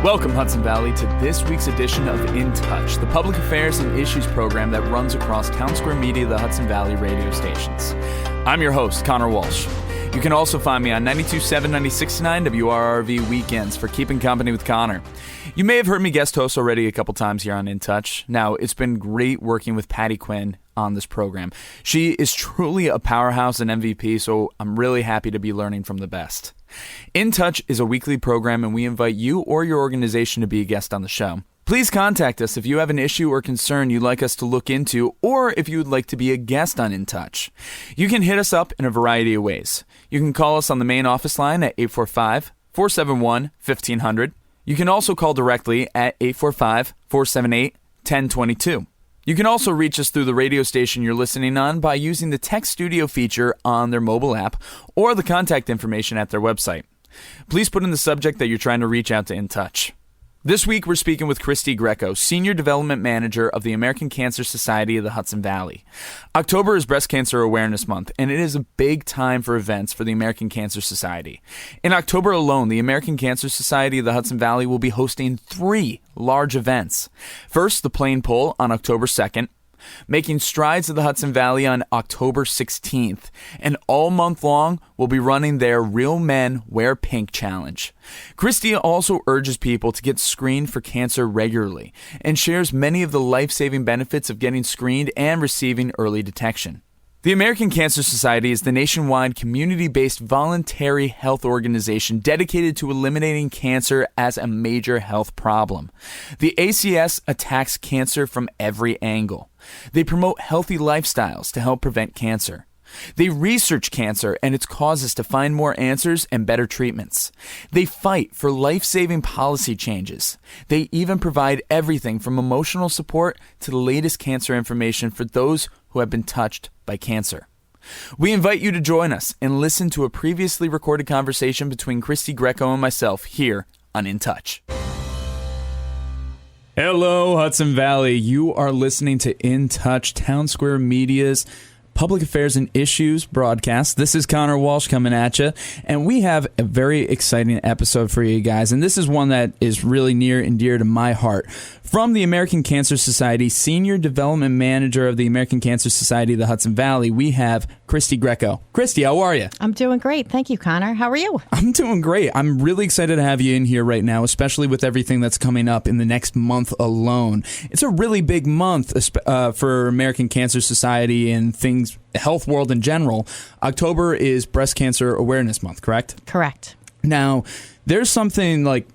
Welcome, Hudson Valley, to this week's edition of In Touch, the public affairs and issues program that runs across Townsquare Media, the Hudson Valley radio stations. I'm your host, Conor Walsh. You can also find me on 92.7, 96.9 WRRV weekends for Keepin Company with Conor. You may have heard me guest host already a couple times here on In Touch. Now, it's been great working with Paty Quinn on this program. She is truly a powerhouse and MVP, so I'm really happy to be learning from the best. In Touch is a weekly program, and we invite you or your organization to be a guest on the show. Please contact us if you have an issue or concern you'd like us to look into, or if you would like to be a guest on In Touch. You can hit us up in a variety of ways. You can call us on the main office line at 845-471-1500. You can also call directly at 845-478-1022. You can also reach us through the radio station you're listening on by using the Text Studio feature on their mobile app or the contact information at their website. Please put in the subject that you're trying to reach out to In Touch. This week, we're speaking with Kristi Greco, Senior Development Manager of the American Cancer Society of the Hudson Valley. October is Breast Cancer Awareness Month, and it is a big time for events for the American Cancer Society. In October alone, the American Cancer Society of the Hudson Valley will be hosting 3 large events. First, the Plain Poll on October 2nd, Making Strides of the Hudson Valley on October 16th, and all month long will be running their Real Men Wear Pink Challenge. Kristi also urges people to get screened for cancer regularly and shares many of the life-saving benefits of getting screened and receiving early detection. The American Cancer Society is the nationwide community-based voluntary health organization dedicated to eliminating cancer as a major health problem. The ACS attacks cancer from every angle. They promote healthy lifestyles to help prevent cancer. They research cancer and its causes to find more answers and better treatments. They fight for life-saving policy changes. They even provide everything from emotional support to the latest cancer information for those who have been touched by cancer. We invite you to join us and listen to a previously recorded conversation between Kristi Greco and myself here on In Touch. Hello, Hudson Valley. You are listening to In Touch, Townsquare Media's Public Affairs and Issues broadcast. This is Conor Walsh coming at you, and we have a very exciting episode for you guys, and this is one that is really near and dear to my heart. From the American Cancer Society, Senior Development Manager of the American Cancer Society of the Hudson Valley, we have Kristi Greco. Kristi, how are you? I'm doing great. Thank you, Conor. How are you? I'm doing great. I'm really excited to have you in here right now, especially with everything that's coming up in the next month alone. It's a really big month for American Cancer Society and things, health world in general. October is Breast Cancer Awareness Month, correct? Correct. Now, there's something like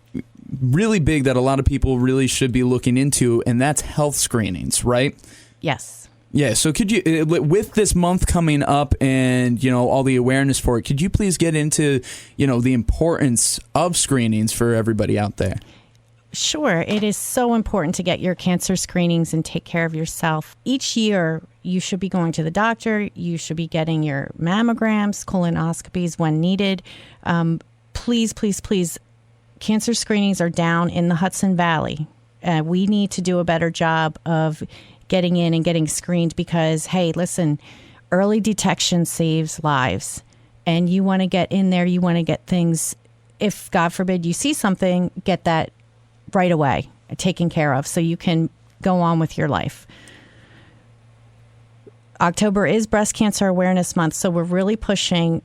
really big that a lot of people really should be looking into, and that's health screenings, right? Yes. Yeah, so could you, with this month coming up and, all the awareness for it, could you please get into, the importance of screenings for everybody out there? Sure. It is so important to get your cancer screenings and take care of yourself. Each year, you should be going to the doctor. You should be getting your mammograms, colonoscopies when needed. Please, please, please, cancer screenings are down in the Hudson Valley. We need to do a better job of getting in and getting screened because, hey, listen, early detection saves lives. And you want to get in there. You want to get things, if God forbid you see something, get that right away taken care of so you can go on with your life. October is Breast Cancer Awareness Month, so we're really pushing,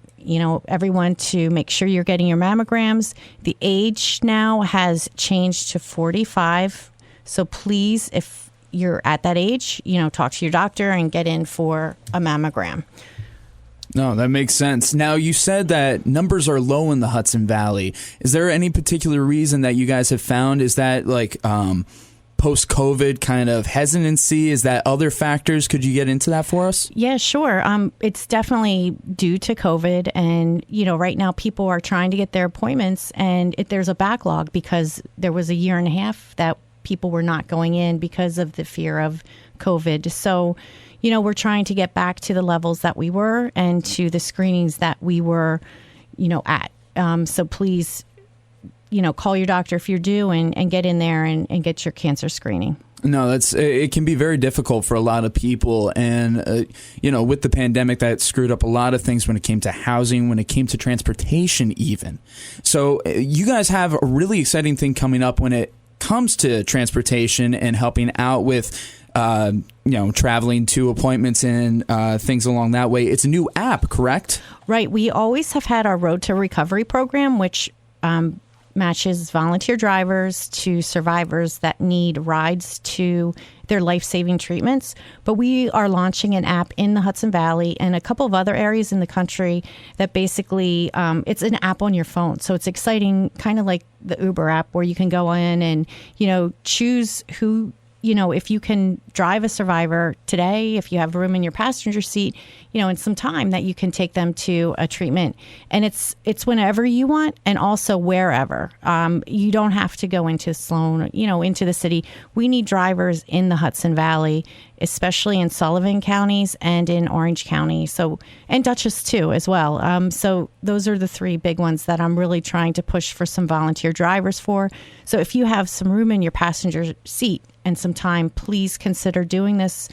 everyone to make sure you're getting your mammograms. The age now has changed to 45, so please, if you're at that age, talk to your doctor and get in for a mammogram. No, that makes sense. Now, you said that numbers are low in the Hudson Valley. Is there any particular reason that you guys have found? Is that post-COVID kind of hesitancy? Is that other factors? Could you get into that for us? Yeah, sure. It's definitely due to COVID. And, right now people are trying to get their appointments and there's a backlog because there was a year and a half that people were not going in because of the fear of COVID. So, we're trying to get back to the levels that we were and to the screenings that we were, at. So please, call your doctor if you're due and get in there and get your cancer screening. No, it can be very difficult for a lot of people. And, with the pandemic, that screwed up a lot of things when it came to housing, when it came to transportation even. So you guys have a really exciting thing coming up when it comes to transportation and helping out with, traveling to appointments and things along that way. It's a new app, correct? Right. We always have had our Road to Recovery program, which matches volunteer drivers to survivors that need rides to their life-saving treatments. But we are launching an app in the Hudson Valley and a couple of other areas in the country that basically, it's an app on your phone. So it's exciting, kind of like the Uber app, where you can go in and, choose who, if you can drive a survivor today, if you have room in your passenger seat, in some time that you can take them to a treatment. And it's whenever you want and also wherever. You don't have to go into Sloan, into the city. We need drivers in the Hudson Valley, especially in Sullivan counties and in Orange County. And Dutchess too, as well. So those are the three big ones that I'm really trying to push for some volunteer drivers for. So if you have some room in your passenger seat and some time, please consider doing this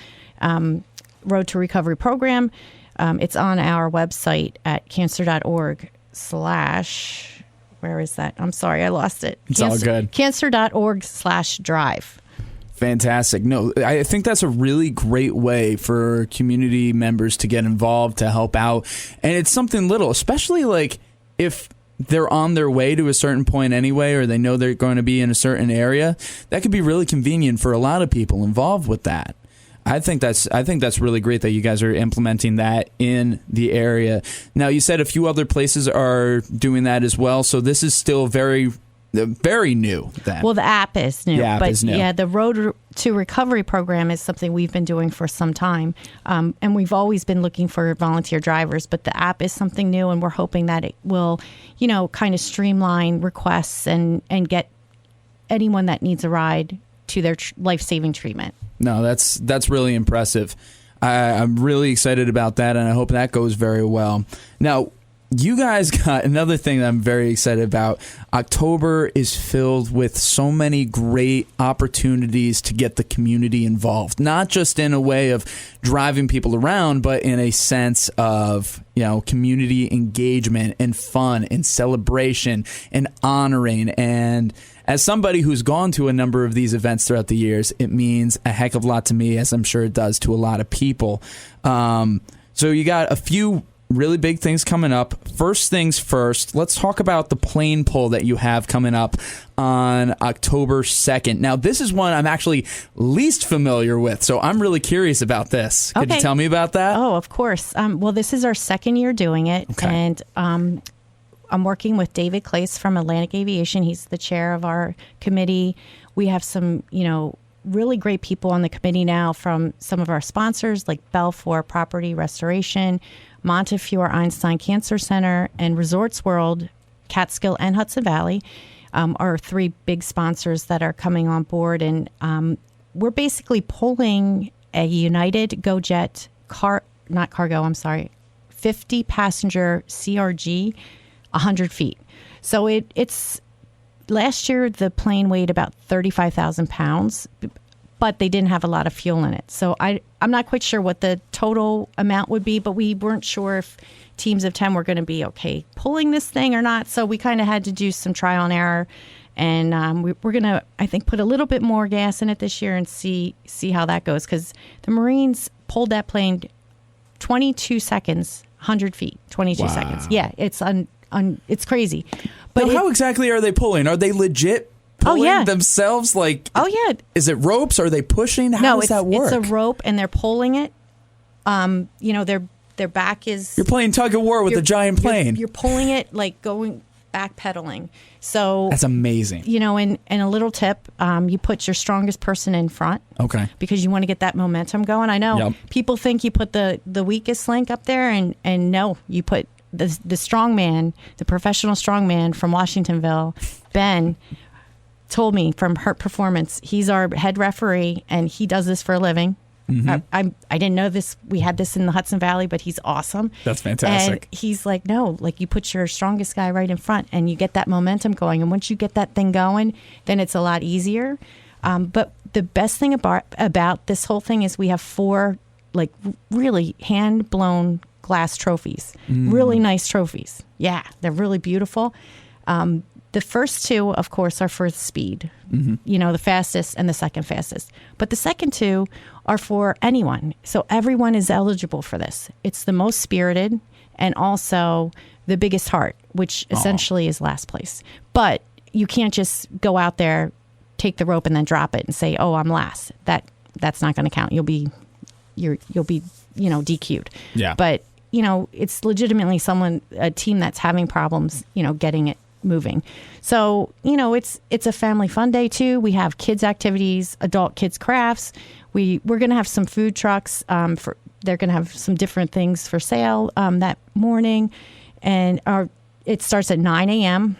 Road to Recovery program. It's on our website at cancer.org/ where is that? I'm sorry, I lost it. It's all good. Cancer.org/drive. Fantastic. No, I think that's a really great way for community members to get involved, to help out. And it's something little, especially like if they're on their way to a certain point anyway, or they know they're going to be in a certain area. That could be really convenient for a lot of people involved with that. I think that's really great that you guys are implementing that in the area. Now, you said a few other places are doing that as well, so this is still very new then. Well, the app is new. The app is new. Yeah, the Road to Recovery program is something we've been doing for some time. And we've always been looking for volunteer drivers, but the app is something new, and we're hoping that it will, kind of streamline requests and get anyone that needs a ride to their life-saving treatment. No, that's really impressive. I'm really excited about that, and I hope that goes very well. Now, you guys got another thing that I'm very excited about. October is filled with so many great opportunities to get the community involved, not just in a way of driving people around, but in a sense of, community engagement and fun and celebration and honoring. And as somebody who's gone to a number of these events throughout the years, it means a heck of a lot to me, as I'm sure it does to a lot of people. So you got a few really big things coming up. First things first, let's talk about the plane pull that you have coming up on October 2nd. Now, this is one I'm actually least familiar with, so I'm really curious about this. Could you tell me about that? Oh, of course. Well, this is our second year doing it, and I'm working with David Clace from Atlantic Aviation. He's the chair of our committee. We have some, really great people on the committee now from some of our sponsors like Belfour Property Restoration, Montefiore Einstein Cancer Center, and Resorts World, Catskill, and Hudson Valley are three big sponsors that are coming on board. And we're basically pulling a United GoJet 50 passenger CRG 100 feet. So it's last year the plane weighed about 35,000 pounds, but they didn't have a lot of fuel in it. So I'm not quite sure what the total amount would be, but we weren't sure if teams of 10 were going to be okay pulling this thing or not. So we kind of had to do some trial and error. And we're going to, I think, put a little bit more gas in it this year and see how that goes. Because the Marines pulled that plane 22 seconds, 100 feet, 22 seconds. Yeah, it's it's crazy. But now, how exactly are they pulling? Are they legit pulling themselves? Like, is it ropes? Are they pushing? How does that work? It's a rope, and they're pulling it. Their back is. You're playing tug of war with a giant plane. You're pulling it like going backpedaling. So that's amazing. And a little tip: you put your strongest person in front. Okay. Because you want to get that momentum going. I know people think you put the weakest link up there, and no, you put the strong man, the professional strong man from Washingtonville, Ben. Told me from Hurt Performance, he's our head referee, and he does this for a living. Mm-hmm. I didn't know this. We had this in the Hudson Valley, but he's awesome. That's fantastic. And he's like, no, like you put your strongest guy right in front, and you get that momentum going. And once you get that thing going, then it's a lot easier. But the best thing about this whole thing is we have 4 like really hand blown glass trophies, really nice trophies. Yeah, they're really beautiful. The first 2, of course, are for speed, the fastest and the second fastest. But the second 2 are for anyone. So everyone is eligible for this. It's the most spirited and also the biggest heart, which essentially is last place. But you can't just go out there, take the rope and then drop it and say, "Oh, I'm last." That's not going to count. You'll be DQ'd. Yeah. But, it's legitimately a team that's having problems, getting it moving. So, it's a family fun day too. We have kids activities, adult kids crafts. We're going to have some food trucks. They're going to have some different things for sale that morning, and it starts at 9 a.m.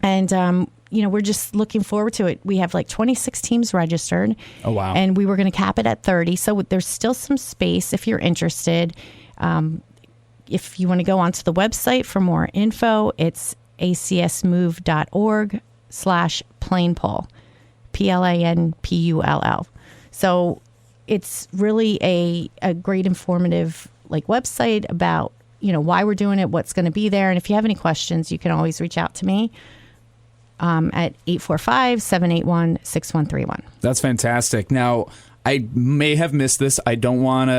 And we're just looking forward to it. We have like 26 teams registered. Oh wow! And we were going to cap it at 30. So there's still some space if you're interested. If you want to go onto the website for more info, it's acsmove.org/planepole, PLANPULL. So it's really a great informative website about, why we're doing it, what's going to be there. And if you have any questions, you can always reach out to me at 845-781-6131. That's fantastic. Now, I may have missed this. I don't want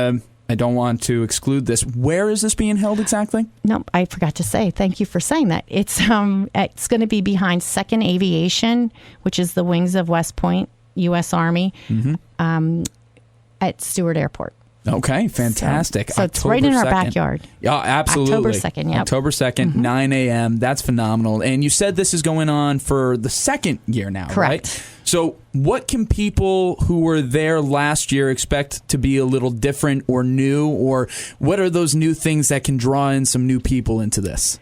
to exclude this. Where is this being held exactly? No, I forgot to say. Thank you for saying that. It's going to be behind 2nd Aviation, which is the wings of West Point, U.S. Army, at Stewart Airport. Okay, fantastic. So it's right in our backyard. Yeah, absolutely. October 2nd, yeah. October 2nd, 9 a.m. That's phenomenal. And you said this is going on for the 2nd year now, correct? Right? So what can people who were there last year expect to be a little different or new? Or what are those new things that can draw in some new people into this?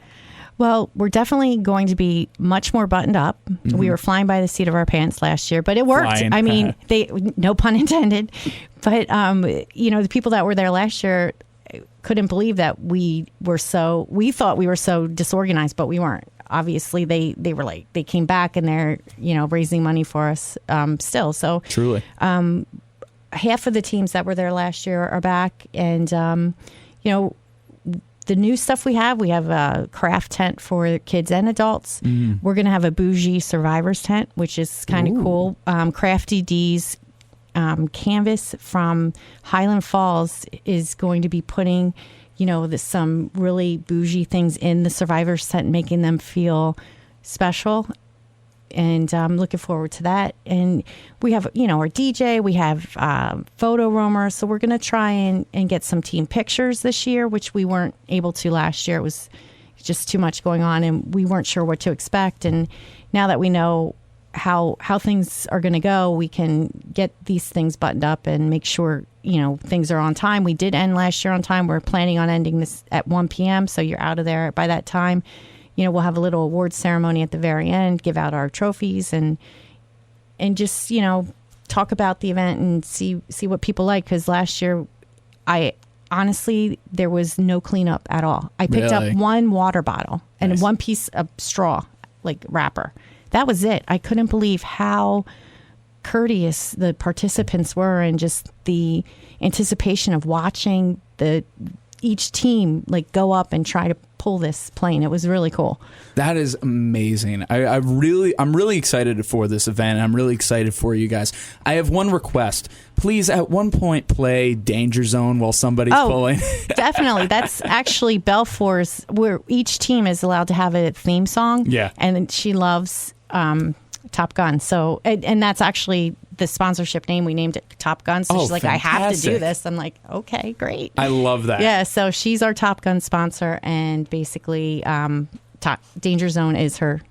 Well, we're definitely going to be much more buttoned up. We were flying by the seat of our pants last year, but it worked. Flying. I mean, no pun intended. But, the people that were there last year couldn't believe that we thought we were so disorganized, but we weren't. Obviously, they came back and they're, raising money for us still. So truly, half of the teams that were there last year are back. And, the new stuff we have a craft tent for kids and adults. We're going to have a bougie survivors tent, which is kind of cool. Crafty D's canvas from Highland Falls is going to be putting, some really bougie things in the survivors tent, making them feel special. And I'm looking forward to that. And we have, our DJ, we have photo roamers. So we're going to try and get some team pictures this year, which we weren't able to last year. It was just too much going on and we weren't sure what to expect. And now that we know how things are going to go, we can get these things buttoned up and make sure, things are on time. We did end last year on time. We're planning on ending this at 1 p.m. So you're out of there by that time. We'll have a little awards ceremony at the very end, give out our trophies and just, talk about the event and see what people like. Because last year, there was no cleanup at all. I picked up one water bottle and one piece of straw, wrapper. That was it. I couldn't believe how courteous the participants were and just the anticipation of watching each team go up and try to pull this plane. It was really cool. That is amazing. I'm really excited for this event. I'm really excited for you guys. I have one request. Please, at one point, play Danger Zone while somebody's pulling. Definitely. That's actually Belfour's, where each team is allowed to have a theme song. Yeah. And she loves Top Gun. So, and that's actually the sponsorship name. We named it Top Gun. So she's like, fantastic. I have to do this. I'm like, okay, great. I love that. Yeah. So she's our Top Gun sponsor, and basically, Danger Zone is her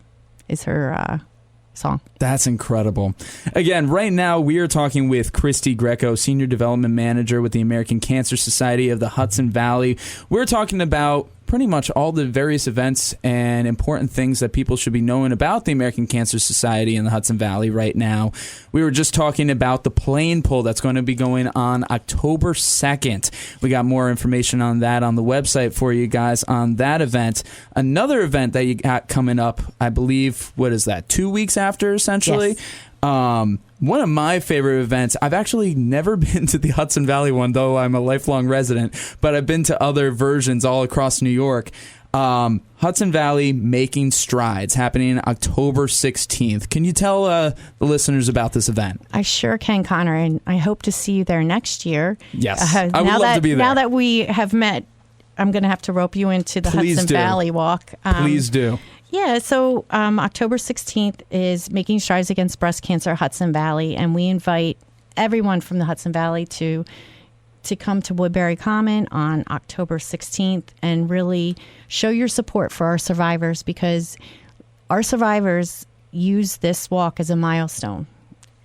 song. That's incredible. Again, right now we are talking with Kristi Greco, Senior Development Manager with the American Cancer Society of the Hudson Valley. We're talking about pretty much all the various events and important things that people should be knowing about the American Cancer Society in the Hudson Valley right now. We were just talking about the plane pull that's going to be going on October 2nd. We got more information on that on the website for you guys on that event. Another event that you got coming up, I believe, what is that, 2 weeks after, essentially? Yes. One of my favorite events, I've actually never been to the Hudson Valley one, though I'm a lifelong resident, but I've been to other versions all across New York. Hudson Valley Making Strides, happening October 16th. Can you tell the listeners about this event? I sure can, Connor, and I hope to see you there next year. Yes, I would love to be there. Now that we have met, I'm going to have to rope you into the Hudson Valley Walk. Please do. Yeah, so October 16th is Making Strides Against Breast Cancer Hudson Valley, and we invite everyone from the Hudson Valley to come to Woodbury Common on October 16th and really show your support for our survivors, because our survivors use this walk as a milestone.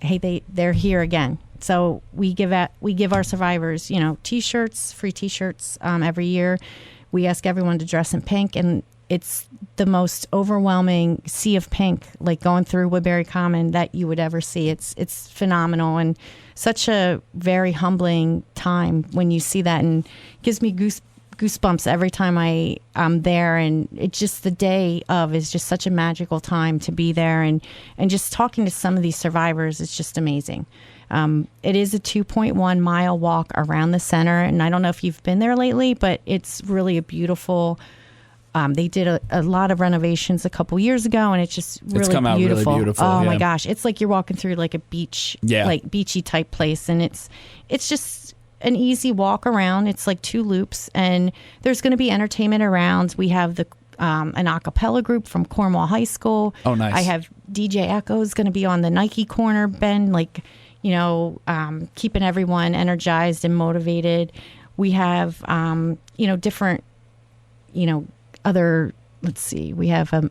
Hey, they're here again. So we give our survivors, T-shirts, free T-shirts every year. We ask everyone to dress in pink, and it's the most overwhelming sea of pink, like going through Woodbury Common, that you would ever see. It's phenomenal, and such a very humbling time when you see that, and gives me goosebumps every time I'm there. And it's just, the day of is just such a magical time to be there, and just talking to some of these survivors is just amazing. It is a 2.1 mile walk around the center, and I don't know if you've been there lately, but it's really a beautiful. They did a lot of renovations a couple years ago, and it's just really it's come beautiful. Out really beautiful. Oh my gosh, it's like you're walking through like a beach, like beachy type place, and it's just an easy walk around. It's like 2 loops, and there's going to be entertainment around. We have an a cappella group from Cornwall High School. Oh, nice. I have DJ Echo's going to be on the Nike corner bend, keeping everyone energized and motivated. We have different other, let's see, we have a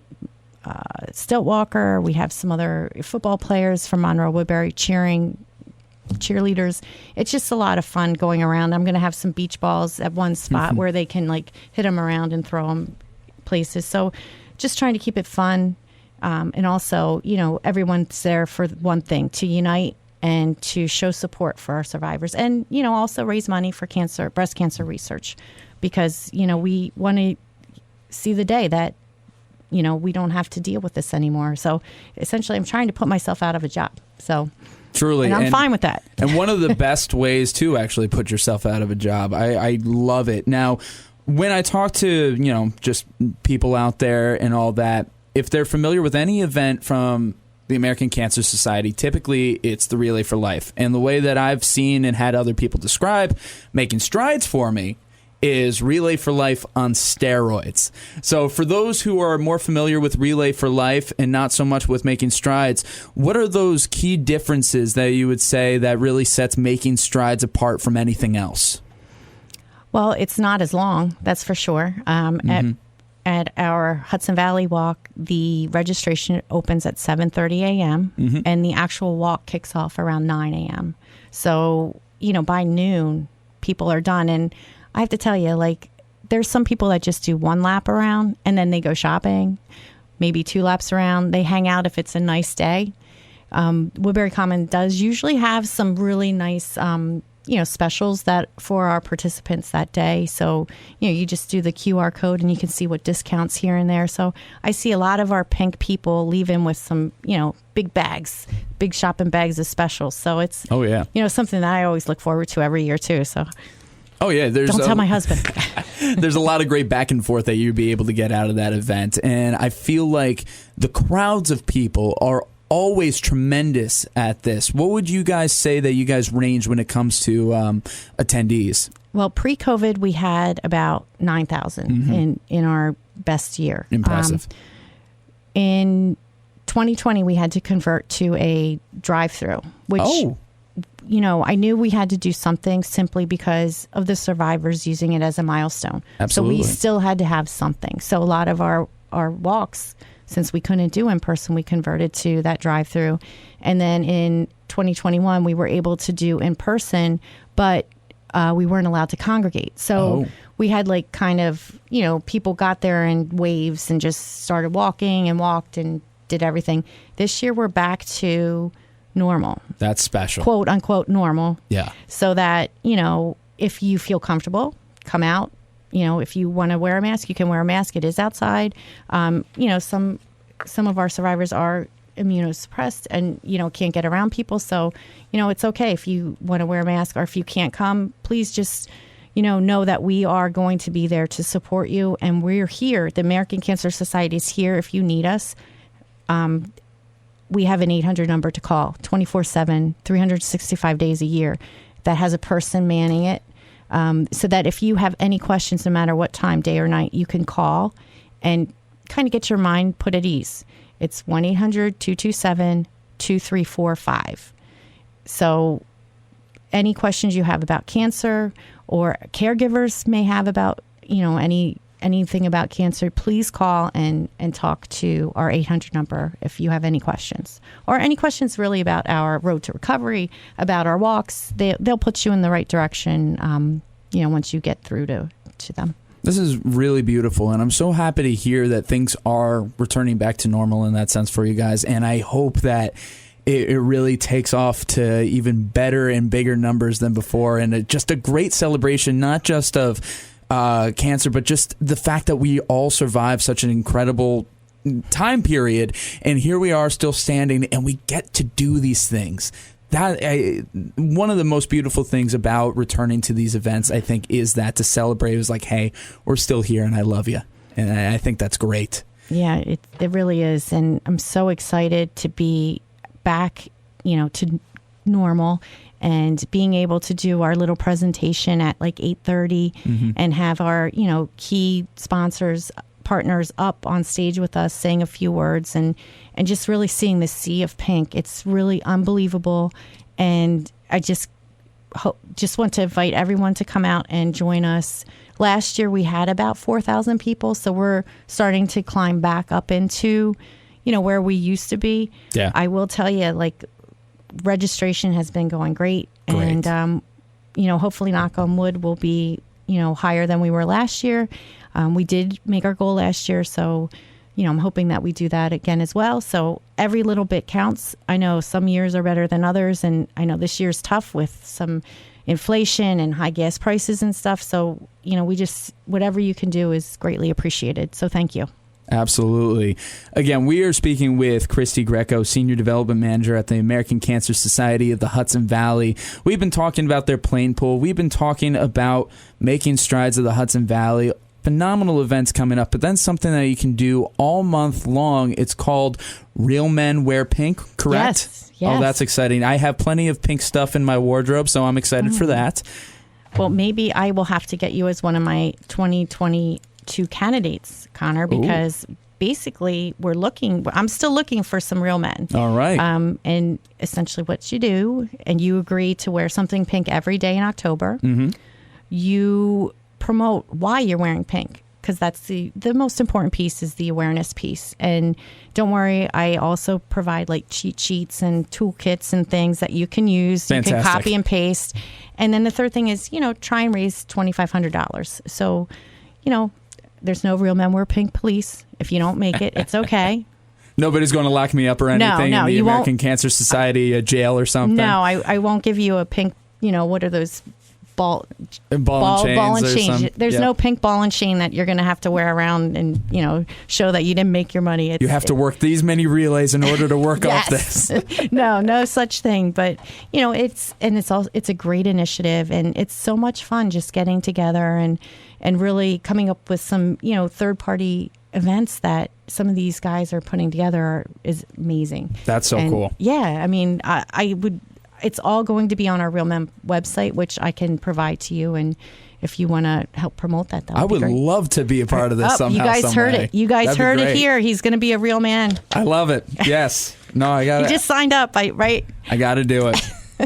stilt walker. We have some other football players from Monroe Woodbury cheerleaders. It's just a lot of fun going around. I'm going to have some beach balls at one spot where they can hit them around and throw them places. So just trying to keep it fun. And also, everyone's there for one thing, to unite and to show support for our survivors, and, also raise money for breast cancer research, because, we want to see the day that, we don't have to deal with this anymore. So essentially, I'm trying to put myself out of a job. So truly, and I'm fine with that. And one of the best ways to actually put yourself out of a job. I love it. Now, when I talk to, just people out there and all that, if they're familiar with any event from the American Cancer Society, typically it's the Relay for Life. And the way that I've seen and had other people describe Making Strides for me is Relay for Life on steroids. So for those who are more familiar with Relay for Life and not so much with Making Strides, what are those key differences that you would say that really sets Making Strides apart from anything else? Well, it's not as long, that's for sure. At our Hudson Valley Walk, the registration opens at 7:30 a.m. And the actual walk kicks off around 9 a.m. So, by noon, people are done. And I have to tell you, there's some people that just do 1 lap around and then they go shopping, maybe 2 laps around. They hang out if it's a nice day. Woodbury Common does usually have some really nice specials that for our participants that day. So, you just do the QR code and you can see what discounts here and there. So I see a lot of our pink people leaving with some, big bags, big shopping bags of specials. So it's, something that I always look forward to every year too. So. Oh, yeah. Don't tell my husband. There's a lot of great back and forth that you'd be able to get out of that event. And I feel like the crowds of people are always tremendous at this. What would you guys say that you guys range when it comes to attendees? Well, pre-COVID, we had about 9,000 in our best year. Impressive. In 2020, we had to convert to a drive-through, which, I knew we had to do something simply because of the survivors using it as a milestone. Absolutely. So we still had to have something. So a lot of our walks, since we couldn't do in person, we converted to that drive-through. And then in 2021, we were able to do in person, but we weren't allowed to congregate. So we had people got there in waves and just started walking and walked and did everything. This year, we're back to normal. That's special. Quote unquote normal. Yeah. So that, if you feel comfortable, come out. If you want to wear a mask, you can wear a mask. It is outside. Some of our survivors are immunosuppressed and, can't get around people. So, it's okay if you want to wear a mask, or if you can't come, please just, know that we are going to be there to support you. And we're here. The American Cancer Society is here if you need us. We have an 800 number to call 24/7, 365 days a year that has a person manning it. So that if you have any questions, no matter what time, day or night, you can call and kind of get your mind put at ease. It's 1-800-227-2345. So any questions you have about cancer, or caregivers may have about, anything about cancer, please call and talk to our 800 number if you have any questions, or any questions really about our road to recovery, about our walks. They'll put you in the right direction, once you get through to them. This is really beautiful, and I'm so happy to hear that things are returning back to normal in that sense for you guys, and I hope that it really takes off to even better and bigger numbers than before, and just a great celebration, not just of cancer, but just the fact that we all survived such an incredible time period, and here we are still standing, and we get to do these things. One of the most beautiful things about returning to these events, I think, is that to celebrate. It was like, hey, we're still here, and I love you, and I think that's great. Yeah, it really is, and I'm so excited to be back, to normal, and being able to do our little presentation at like 8:30, and have our, key sponsors, partners up on stage with us saying a few words, and just really seeing the sea of pink. It's really unbelievable. And I just want to invite everyone to come out and join us. Last year we had about 4,000 people. So we're starting to climb back up into, where we used to be. Yeah. I will tell you, registration has been going great. And, hopefully, knock on wood, will be, higher than we were last year. We did make our goal last year, so, I'm hoping that we do that again as well. So every little bit counts. I know some years are better than others, and I know this year's tough with some inflation and high gas prices and stuff. So, whatever you can do is greatly appreciated. So thank you. Absolutely. Again, we are speaking with Kristi Greco, Senior Development Manager at the American Cancer Society of the Hudson Valley. We've been talking about their plane pool. We've been talking about making strides of the Hudson Valley. Phenomenal events coming up, but then something that you can do all month long. It's called Real Men Wear Pink, correct? Yes. Oh, that's exciting. I have plenty of pink stuff in my wardrobe, so I'm excited for that. Well, maybe I will have to get you as one of my 2022 candidates, Connor, because basically I'm still looking for some real men. All right. And essentially what you do, and you agree to wear something pink every day in October. You promote why you're wearing pink, because that's the most important piece, is the awareness piece. And don't worry, I also provide cheat sheets and toolkits and things that you can use. Fantastic. You can copy and paste. And then the third thing is, try and raise $2,500. So, there's no Real Men Wear Pink police. If you don't make it, it's okay. Nobody's going to lock me up or anything in the American Cancer Society jail or something? No, I won't give you a pink, what are those ball and chain. There's no pink ball and chain that you're going to have to wear around and show that you didn't make your money. You have to work these many relays in order to work off this. No such thing. But it's a great initiative, and it's so much fun just getting together and really coming up with some third party events that some of these guys are putting together is amazing. That's so cool. Yeah, I mean, I would. It's all going to be on our Real Men website, which I can provide to you. And if you want to help promote that, I would love to be a part of this somehow. You guys heard it. You guys heard it here. He's going to be a real man. I love it. Yes. No, I got it. You just signed up, right? I got to do it.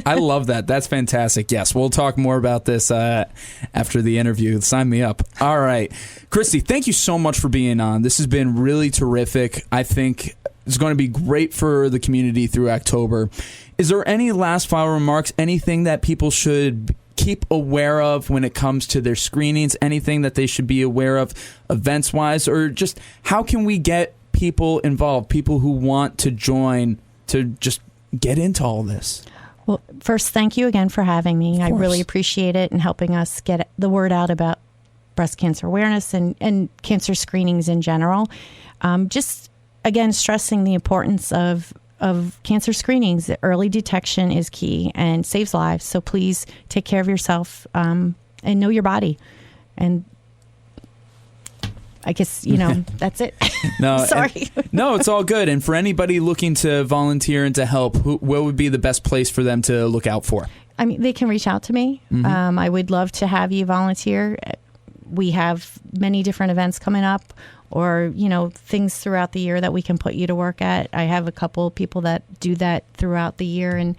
I love that. That's fantastic. Yes, we'll talk more about this after the interview. Sign me up. All right. Kristi, thank you so much for being on. This has been really terrific. I think it's going to be great for the community through October. Is there any last final remarks, anything that people should keep aware of when it comes to their screenings, anything that they should be aware of events-wise, or just how can we get people involved, people who want to join, to just get into all this? Well, first, thank you again for having me. I really appreciate it and helping us get the word out about breast cancer awareness and cancer screenings in general. Just again, stressing the importance of cancer screenings. Early detection is key and saves lives. So please take care of yourself and know your body. And I guess, that's it. No, sorry. No, it's all good. And for anybody looking to volunteer and to help, what would be the best place for them to look out for? I mean, they can reach out to me. Mm-hmm. I would love to have you volunteer. We have many different events coming up, or, things throughout the year that we can put you to work at. I have a couple of people that do that throughout the year. And,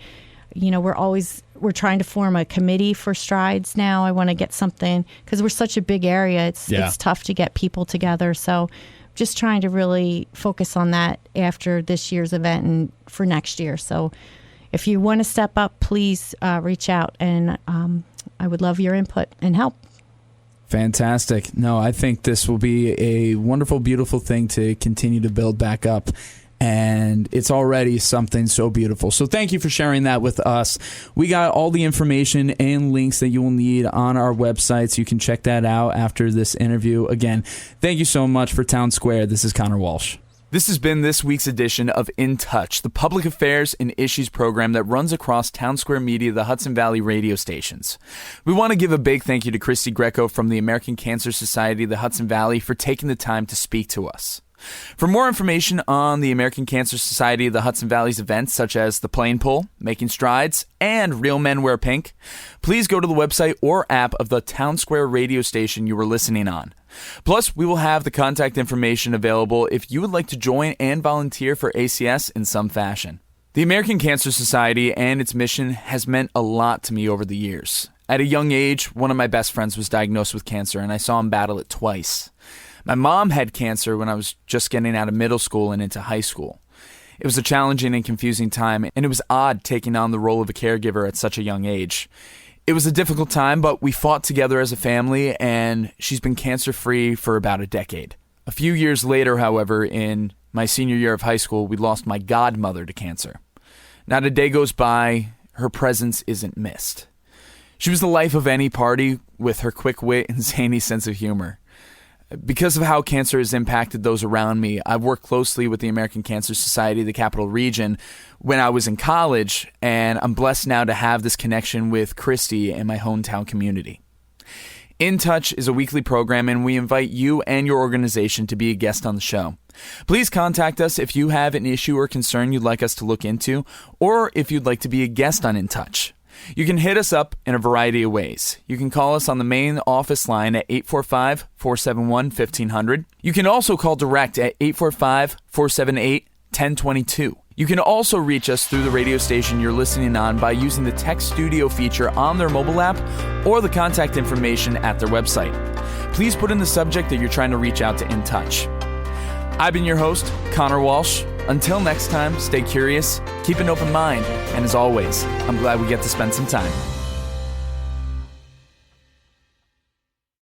we're trying to form a committee for Strides now. I want to get something, because we're such a big area. It's tough to get people together. So just trying to really focus on that after this year's event and for next year. So if you want to step up, please reach out, and I would love your input and help. Fantastic. No, I think this will be a wonderful, beautiful thing to continue to build back up. And it's already something so beautiful. So thank you for sharing that with us. We got all the information and links that you will need on our website, so you can check that out after this interview. Again, thank you so much for Townsquare. This is Conor Walsh. This has been this week's edition of In Touch, the public affairs and issues program that runs across Townsquare Media, the Hudson Valley radio stations. We want to give a big thank you to Kristi Greco from the American Cancer Society of the Hudson Valley for taking the time to speak to us. For more information on the American Cancer Society of the Hudson Valley's events, such as the Plane Pull, Making Strides, and Real Men Wear Pink, please go to the website or app of the Townsquare radio station you were listening on. Plus, we will have the contact information available if you would like to join and volunteer for ACS in some fashion. The American Cancer Society and its mission has meant a lot to me over the years. At a young age, one of my best friends was diagnosed with cancer, and I saw him battle it twice. My mom had cancer when I was just getting out of middle school and into high school. It was a challenging and confusing time, and it was odd taking on the role of a caregiver at such a young age. It was a difficult time, but we fought together as a family, and she's been cancer-free for about a decade. A few years later, however, in my senior year of high school, we lost my godmother to cancer. Not a day goes by, her presence isn't missed. She was the life of any party with her quick wit and zany sense of humor. Because of how cancer has impacted those around me, I've worked closely with the American Cancer Society of the Capital Region when I was in college, and I'm blessed now to have this connection with Kristi and my hometown community. In Touch is a weekly program, and we invite you and your organization to be a guest on the show. Please contact us if you have an issue or concern you'd like us to look into, or if you'd like to be a guest on In Touch. You can hit us up in a variety of ways. You can call us on the main office line at 845-471-1500. You can also call direct at 845-478-1022. You can also reach us through the radio station you're listening on by using the text studio feature on their mobile app or the contact information at their website. Please put in the subject that you're trying to reach out to In Touch. I've been your host, Conor Walsh. Until next time, stay curious, keep an open mind, and as always, I'm glad we get to spend some time.